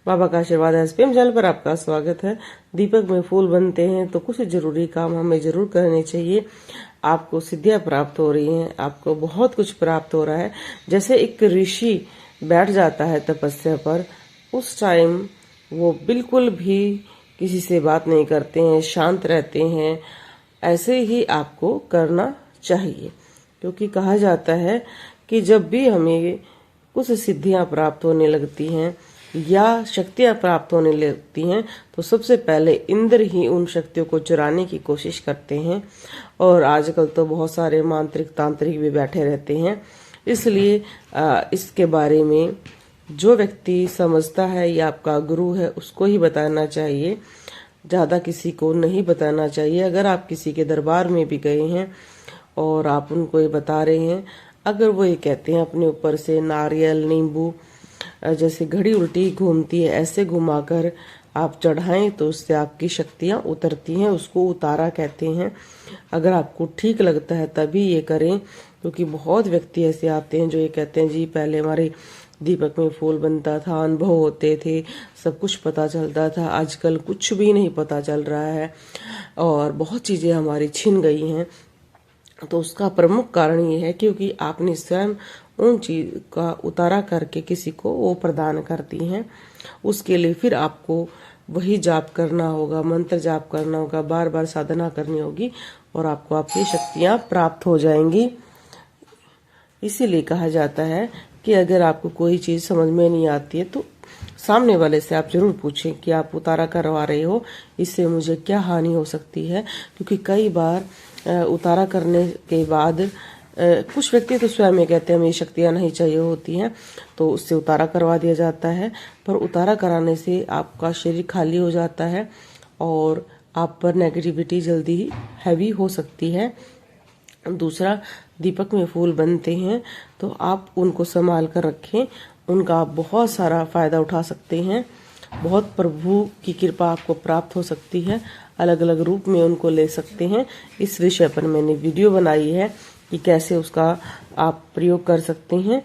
बाबा का आशीर्वाद SPM channel पर आपका स्वागत है। दीपक में फूल बनते हैं तो कुछ जरूरी काम हमें जरूर करने चाहिए। आपको सिद्धियां प्राप्त हो रही हैं, आपको बहुत कुछ प्राप्त हो रहा है। जैसे एक ऋषि बैठ जाता है तपस्या पर, उस टाइम वो बिल्कुल भी किसी से बात नहीं करते हैं, शांत रहते हैं। ऐसे ही आपको करना चाहिए, क्योंकि कहा जाता है कि जब भी हमें कुछ सिद्धियां प्राप्त होने लगती हैं या शक्तियां प्राप्त होने लगती हैं तो सबसे पहले इंद्र ही उन शक्तियों को चुराने की कोशिश करते हैं। और आजकल तो बहुत सारे मांत्रिक तांत्रिक भी बैठे रहते हैं। इसलिए इसके बारे में जो व्यक्ति समझता है या आपका गुरु है उसको ही बताना चाहिए, ज्यादा किसी को नहीं बताना चाहिए। अगर आप किसी के दरबार में भी गए हैं और आप उनको ये बता रहे हैं, अगर वो ये कहते हैं अपने ऊपर से नारियल नींबू जैसे घड़ी उल्टी घूमती है ऐसे घुमाकर आप चढ़ाएं तो उससे आपकी शक्तियां उतरती हैं, उसको उतारा कहते हैं। अगर आपको ठीक लगता है तभी ये करें, क्योंकि बहुत व्यक्ति ऐसे आते हैं जो ये कहते हैं जी पहले हमारे दीपक में फूल बनता था, अनुभव होते थे, सब कुछ पता चलता था, आजकल कुछ भी नहीं पता चल रहा है और बहुत चीजें हमारी छिन गई हैं। तो उसका प्रमुख कारण ये है क्योंकि आपने स्वयं उन चीज का उतारा करके किसी को वो प्रदान करती हैं। उसके लिए फिर आपको वही जाप करना होगा, मंत्र जाप करना होगा, बार बार साधना करनी होगी और आपको आपकी शक्तियां प्राप्त हो जाएंगी। इसीलिए कहा जाता है कि अगर आपको कोई चीज समझ में नहीं आती है तो सामने वाले से आप जरूर पूछें कि आप उतारा करवा रहे हो, इससे मुझे क्या हानि हो सकती है। क्योंकि कई बार उतारा करने के बाद कुछ व्यक्ति तो स्वयं में कहते हैं हमें शक्तियां नहीं चाहिए होती हैं, तो उससे उतारा करवा दिया जाता है। पर उतारा कराने से आपका शरीर खाली हो जाता है और आप पर नेगेटिविटी जल्दी ही हैवी हो सकती है। दूसरा, दीपक में फूल बनते हैं तो आप उनको संभाल कर रखें, उनका आप बहुत सारा फायदा उठा सकते हैं। बहुत प्रभु की कृपा आपको प्राप्त हो सकती है, अलग अलग रूप में उनको ले सकते हैं। इस विषय पर मैंने वीडियो बनाई है कि कैसे उसका आप प्रयोग कर सकते हैं।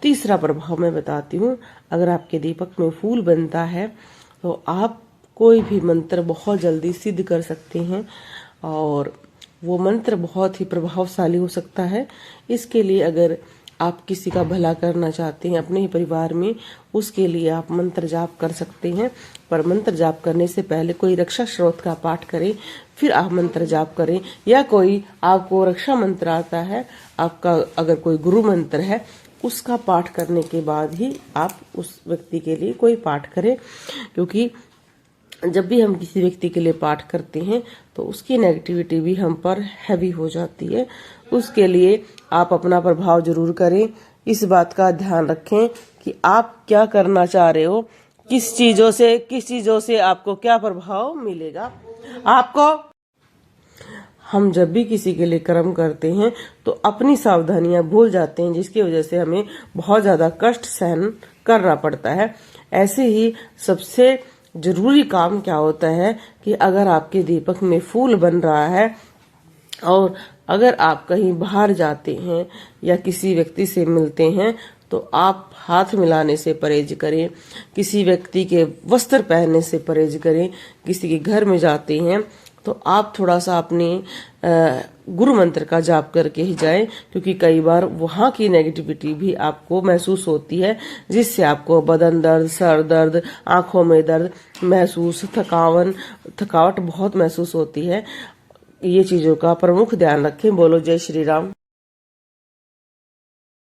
तीसरा प्रभाव मैं बताती हूँ। अगर आपके दीपक में फूल बनता है तो आप कोई भी मंत्र बहुत जल्दी सिद्ध कर सकते हैं और वो मंत्र बहुत ही प्रभावशाली हो सकता है। इसके लिए अगर आप किसी का भला करना चाहते हैं अपने ही परिवार में, उसके लिए आप मंत्र जाप कर सकते हैं। पर मंत्र जाप करने से पहले कोई रक्षा स्रोत का पाठ करें, फिर आप मंत्र जाप करें। या कोई आपको रक्षा मंत्र आता है, आपका अगर कोई गुरु मंत्र है, उसका पाठ करने के बाद ही आप उस व्यक्ति के लिए कोई पाठ करें। क्योंकि जब भी हम किसी व्यक्ति के लिए पाठ करते हैं तो उसकी नेगेटिविटी भी हम पर हैवी हो जाती है। उसके लिए आप अपना प्रभाव जरूर करें। इस बात का ध्यान रखें कि आप क्या करना चाह रहे हो, किस चीजों से आपको क्या प्रभाव मिलेगा। आपको हम जब भी किसी के लिए कर्म करते हैं तो अपनी सावधानियां भूल जाते हैं, जिसकी वजह से हमें बहुत ज्यादा कष्ट सहन करना पड़ता है। ऐसे ही सबसे जरूरी काम क्या होता है कि अगर आपके दीपक में फूल बन रहा है और अगर आप कहीं बाहर जाते हैं या किसी व्यक्ति से मिलते हैं तो आप हाथ मिलाने से परहेज करें, किसी व्यक्ति के वस्त्र पहनने से परहेज करें। किसी के घर में जाते हैं तो आप थोड़ा सा अपने गुरु मंत्र का जाप करके ही जाएं, क्योंकि कई बार वहां की नेगेटिविटी भी आपको महसूस होती है, जिससे आपको बदन दर्द, सर दर्द, आंखों में दर्द महसूस, थकावट बहुत महसूस होती है। ये चीजों का प्रमुख ध्यान रखें। बोलो जय श्री राम।